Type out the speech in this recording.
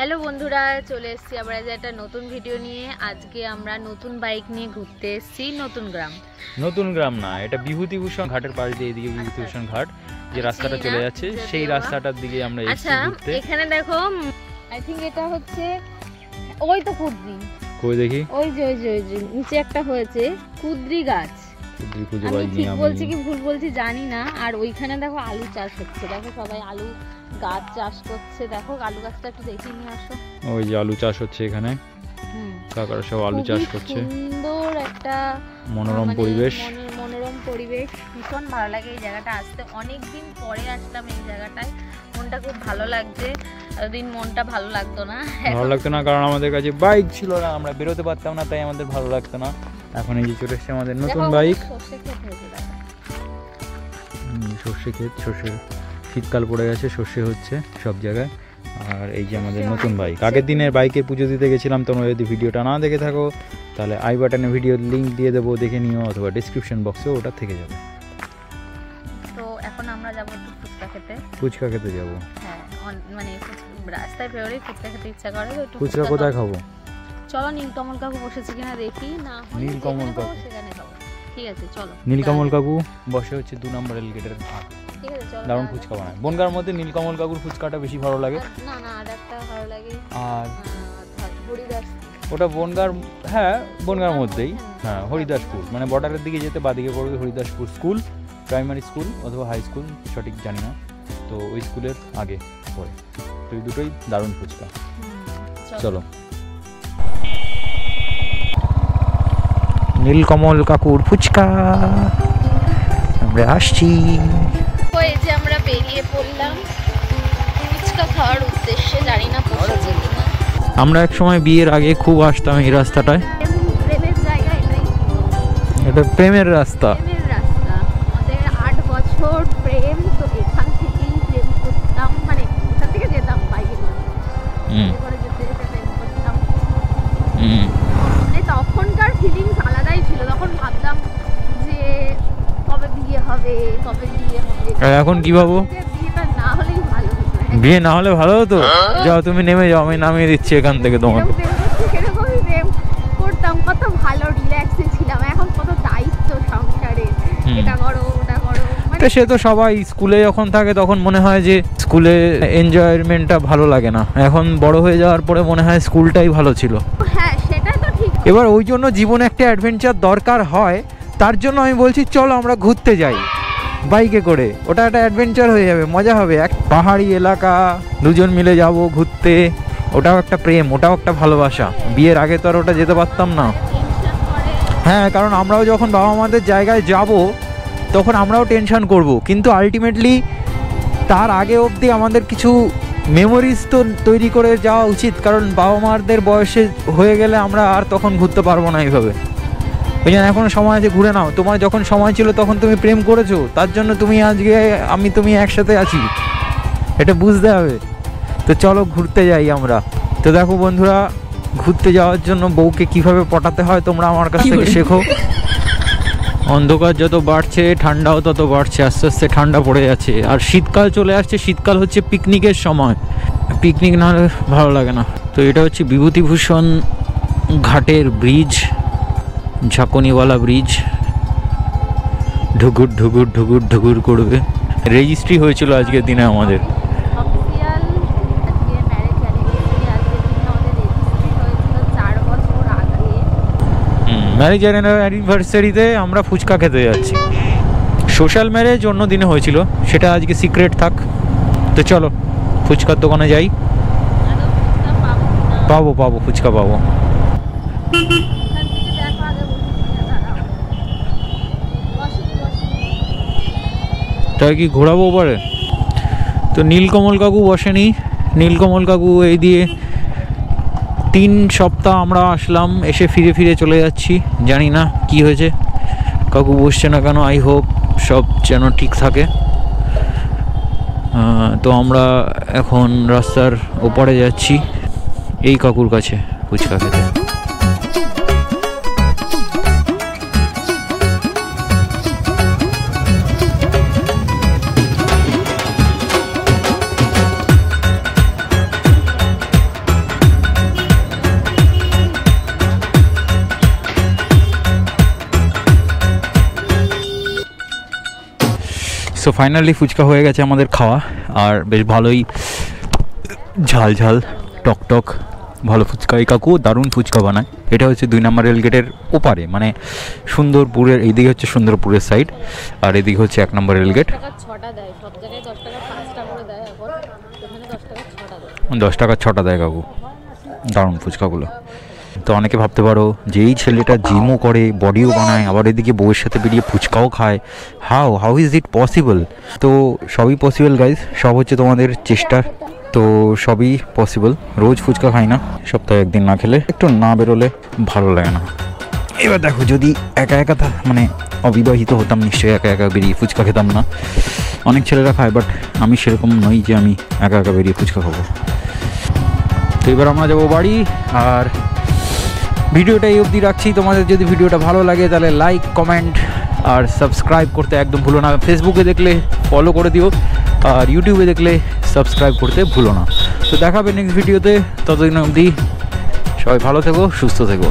Hello বন্ধুরা, চলে এসেছি আবার আজ একটা নতুন ভিডিও নিয়ে। আজকে আমরা নতুন বাইক নিয়ে ঘুরতে এসেছি নতুন গ্রাম না, এটা বিভূতিভূষণ ঘাটের পাশ দিয়ে এদিকে বিভূতিভূষণ ঘাট যে রাস্তাটা চলে যাচ্ছে সেই রাস্তাটার দিকে আমরা এসেছি ঘুরতে। এখানে দেখো, আই থিংক এটা হচ্ছে ওই তো কুদ্রি, কই দেখি, ওই যে নিচে একটা হয়েছে কুদ্রি গাছ। আমি ঠিক বলছি কি ভুল বলছি জানি না। আর ওইখানে দেখো আলু চাষ হচ্ছে, দেখো সবাই আলু গাছ চাষ করছে। দেখো আলু গাছটা একটু দেখিয়ে নিয়ে আসো। ওই যে আলু চাষ হচ্ছে এখানে, কাকারা সব আলু চাষ করছে। সুন্দর একটা মনোরম পরিবেশ, মনোরম পরিবেশ, ভীষণ ভালো লাগে এই জায়গাটা আসতে। অনেকদিন পরে আসলাম এই জায়গাটায়, মনটা খুব ভালো লাগছে। এতদিন মনটা ভালো লাগতো না, কারণ আমাদের কাছে বাইক ছিল না, আমরা বেরোতে পারতাম না, তাই আমাদের ভালো লাগতো না। এখন এই যে চলে এসেছে আমাদের নতুন বাইক। সর্ষে ক্ষেত, সর্ষে শীতকাল পড়ে গেছে, সর্ষে হচ্ছে সব জায়গায়। আর এই যে আমাদের নতুন বাইক। আগের দিনের বাইকের পুজো দিতে গেছিলাম, তোমরা যদি ভিডিওটা না দেখে থাকো তাহলে আই বাটনে ভিডিওর লিঙ্ক দিয়ে দেবো, দেখে নিও, অথবা ডিসক্রিপশন বক্সে ওটা থেকে যাবে। তো এখন আমরা যাবো একটু ফুচকা খেতে যাবো। হ্যাঁ, মানে রাস্তায় বেরোলেই ফুচকা খেতে ইচ্ছা করে। ফুচকা কোথায় খাবো? চলো নীলকমল কাকু বসেছে কিনা দেখি। না, নীলকমল কাকু সেখানে খাবো। ঠিক আছে চলো। নীলকমল কাকু বসে হচ্ছে 2 নম্বর রেল গেটের। ঠিক আছে চলো। দারুণ ফুচকা বানায়। বনগাঁর মধ্যে নীলকমল কাকুর ফুচকাটা বেশি ভালো লাগে। না আর একটা ভালো লাগে, আর হরিদাস। ওটা বনগাঁর, হ্যাঁ বনগাঁর মধ্যেই, হ্যাঁ হরিদাসপুর, মানে বর্ডারের দিকে যেতে বাদিকে পড়বে হরিদাসপুর স্কুল, প্রাইমারি স্কুল অথবা হাই স্কুল, সঠিক জানি না। তো ওই স্কুলের আগে পড়ে। তো এই দুটোই দারুণ ফুচকা। চলো। নীলকমল কাকুর ফুচকা আমরা আসছি। ওই যে আমরা বেরিয়ে পড়লাম ফুচকা খাওয়ার উদ্দেশ্যে, জানি না পৌঁছেছি কিনা। আমরা এক সময় বিয়ের আগে খুব আসতাম এই রাস্তাটায়। প্রেমের জায়গা এটাই, এটা প্রেমের রাস্তা। আমাদের 8 বছর প্রেম। তো এখান থেকেই প্রেম করতাম, মানে এখান থেকে যেতাম বাইকে করে যেতে প্রেম করতাম। মানে তখনকার ফিলিংস আলাদাই ছিল। তখন ভাবতাম যে কবে বিয়ে হবে। এখন কি ভাবো? বিয়েটা না হলেই ভালো হতো। বিয়ে না হলে ভালো হতো? যাও তুমি নেমে যাও, আমি নামিয়ে দিচ্ছি এখান থেকে তোমাকে। এরকমই প্রেম করতাম, কত ভালো রিল্যাক্সে ছিলাম। এখন কত দায়িত্ব সংসারে, এটা করো ওটা করো। সে তো সবাই স্কুলে যখন থাকে তখন মনে হয় যে স্কুলে এনজয়মেন্টটা ভালো লাগে না। এখন বড় হয়ে যাওয়ার পরে মনে হয় স্কুলটাই ভালো ছিল। হ্যাঁ সেটা তো ঠিক। এবার ওই জন্য জীবনে একটা অ্যাডভেঞ্চার দরকার হয়। তার জন্য আমি বলছি চলো আমরা ঘুরতে যাই বাইকে করে। ওটা একটা অ্যাডভেঞ্চার হয়ে যাবে, মজা হবে। এক পাহাড়ি এলাকা, দুজন মিলে যাব ঘুরতে, ওটাও একটা প্রেম, ওটাও একটা ভালোবাসা। বিয়ের আগে তো আর ওটা যেতে পারতাম না। হ্যাঁ, কারণ আমরাও যখন বাবা মাদের জায়গায় যাব তখন আমরাও টেনশন করব, কিন্তু আলটিমেটলি তার আগে অবধি আমাদের কিছু মেমোরিজ তো তৈরি করে যাওয়া উচিত। কারণ বাবা মাদের বয়সে হয়ে গেলে আমরা আর তখন ঘুরতে পারবো না এইভাবে। ওই জন্য এখন সময় আছে, ঘুরে নাও। তোমার যখন সময় ছিল তখন তুমি প্রেম করেছো, তার জন্য তুমি আজকে তুমি একসাথে আছি, এটা বুঝতে হবে। তো চলো ঘুরতে যাই আমরা। তো দেখো বন্ধুরা, ঘুরতে যাওয়ার জন্য বউকে কিভাবে পটাতে হয় তোমরা আমার কাছ থেকে শেখো। অন্ধকার যত বাড়ছে ঠান্ডাও তত বাড়ছে, আস্তে আস্তে ঠান্ডা পড়ে যাচ্ছে। আর শীতকাল চলে আসছে, শীতকাল হচ্ছে পিকনিকের সময়। পিকনিক না হলে ভালো লাগে না। তো এটা হচ্ছে বিভূতিভূষণ ঘাটের ব্রিজ, ঝাঁকুনিওয়ালা ব্রিজ। ঢুকুর ঢুকুর ঢুকুর ঢুকুর করবে। রেজিস্ট্রি হয়েছিল আজকের দিনে আমাদের। ম্যারেজ অ্যানিভার্সারিতে আমরা ফুচকা খেতে যাচ্ছি। সোশ্যাল ম্যারেজ অন্য দিনে হয়েছিল, সেটা আজকে সিক্রেট থাক। তো চলো ফুচকার দোকানে যাই। পাবো ফুচকা পাবো। তাই কি ঘোরাবো পারে? তো নীলকমল কাকু বসেনি। নীলকমল কাকু এই দিয়ে 3 সপ্তাহ আমরা আসলাম, এসে ফিরে ফিরে চলে যাচ্ছি। জানি না কি হয়েছে, কাকু বসছে না কেন। আই হোপ সব যেন ঠিক থাকে। তো আমরা এখন রাস্তার ওপারে যাচ্ছি এই কাকুর কাছে ফুচকা খেতে। সো ফাইনালি ফুচকা হয়ে গেছে আমাদের খাওয়া, আর বেশ ভালোই ঝাল ঝাল টক টক ভালো ফুচকা। এই কাকু দারুণ ফুচকা বানায়। এটা হচ্ছে 2 নম্বর রেলগেটের ওপারে, মানে সুন্দরপুরের এইদিকে হচ্ছে সুন্দরপুরের সাইড, আর এদিকে হচ্ছে 1 নম্বর রেলগেট। 10 টাকা 6টা দেয় কাকু, দারুণ ফুচকাগুলো। তো অনেকে ভাবতে পারো যে এই ছেলেটা জিমও করে, বডিও বানায়, আবার এদিকে বউয়ের সাথে বেরিয়ে ফুচকাও খায়, হাউ ইজ ইট পসিবল? তো সবই পসিবল গাইজ, সব হচ্ছে তোমাদের চেষ্টার। তো সবই পসিবল। রোজ ফুচকা খাই না, সপ্তাহে একদিন না খেলে, একটু না বেরোলে ভালো লাগে না। এবার দেখো, যদি একা একা মানে অবিবাহিত হতাম নিশ্চয়ই একা একা বেরিয়ে ফুচকা খেতাম না। অনেক ছেলেরা খায়, বাট আমি সেরকম নই যে আমি একা একা বেরিয়ে ফুচকা খাবো। তো এবার আমরা যাবো বাড়ি, আর ভিডিওটা এই অবধি রাখছি। তোমাদের যদি ভিডিওটা ভালো লাগে তাহলে লাইক, কমেন্ট আর সাবস্ক্রাইব করতে একদম ভুলো না। ফেসবুকে দেখলে ফলো করে দিও, আর ইউটিউবে দেখলে সাবস্ক্রাইব করতে ভুলো না। তো দেখাবে নেক্সট ভিডিওতে, ততদিন অবধি সবাই ভালো থেকো, সুস্থ থেকো।